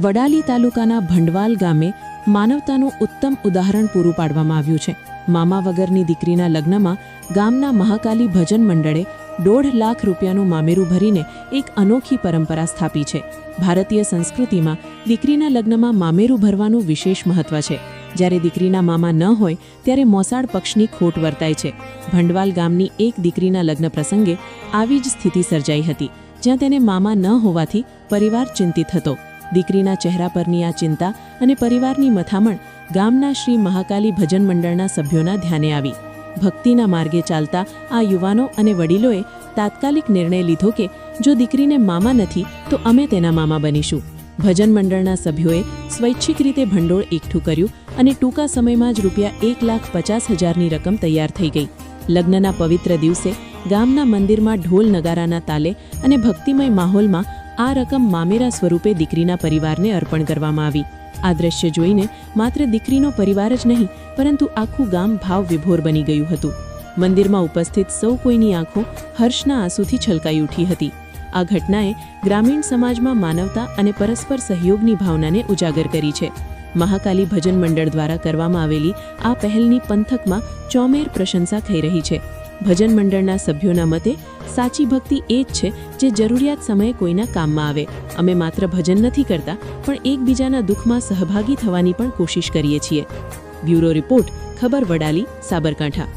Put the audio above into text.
વડાલી તાલુકાના ભંડવાલ ગામે માનવતાનું ઉત્તમ ઉદાહરણ પૂરું પાડવામાં આવ્યું છે. મામા વગરની દીકરીના લગ્નમાં ગામના મહાકાલી ભજન મંડળે 1.5 લાખ રૂપિયાનું મામેરું ભરીને એક અનોખી પરંપરા સ્થાપી છે. ભારતીય સંસ્કૃતિમાં દીકરીના લગ્નમાં મામેરું ભરવાનું વિશેષ મહત્વ છે. જ્યારે દીકરીના મામા ન હોય ત્યારે મોસાળ પક્ષની ખોટ વર્તાય છે. ભંડવાલ ગામની એક દીકરીના લગ્ન પ્રસંગે આવી જ સ્થિતિ સર્જાઈ હતી, જ્યાં તેને મામા ન હોવાથી પરિવાર ચિંતિત હતો. દીકરીના ચહેરા પરની આ ચિંતા અને પરિવારની મથામણ ગામના શ્રી મહાકાલી ભજન મંડળના સભ્યોના ધ્યાને આવી. ભક્તિના માર્ગે ચાલતા આ યુવાનો અને વડીલોએ તાત્કાલિક નિર્ણય લીધો કે જો દીકરીને મામા નથી તો અમે તેના મામા બનીશું. ભજન મંડળના સભ્યોએ સ્વૈચ્છિક રીતે ભંડોળ એકઠું કર્યું અને ટૂંકા સમયમાં જ ₹1,50,000ની રકમ તૈયાર થઈ ગઈ. લગ્નના પવિત્ર દિવસે ગામના મંદિરમાં ઢોલ નગારાના તાલે અને ભક્તિમય માહોલમાં આ રકમ મામેરા સ્વરૂપે દીકરીના પરિવારને અર્પણ કરવામાં આવી. આ દ્રશ્ય જોઈને માત્ર દીકરીનો પરિવાર જ નહીં, પરંતુ આખું ગામ ભાવ વિભોર બની ગયું હતું. મંદિરમાં ઉપસ્થિત સૌ કોઈની આંખો હર્ષના આંસુથી છલકાઈ ઉઠી હતી. આ ઘટનાએ ગ્રામીણ સમાજમાં માનવતા અને પરસ્પર સહયોગની ભાવનાને ઉજાગર કરી છે. મહાકાલી ભજન મંડળ દ્વારા કરવામાં આવેલી આ પહેલની પંથકમાં ચોમેર પ્રશંસા થઈ રહી છે. ભજન મંડળના સભ્યોના મતે સાચી ભક્તિ એ જ છે જે જરૂરિયાત સમયે કોઈના કામમાં આવે. અમે માત્ર ભજન નથી કરતા, પણ એકબીજાના દુઃખમાં સહભાગી થવાની પણ કોશિશ કરીએ છીએ. બ્યુરો રિપોર્ટ, ખબર વડાલી, સાબરકાંઠા.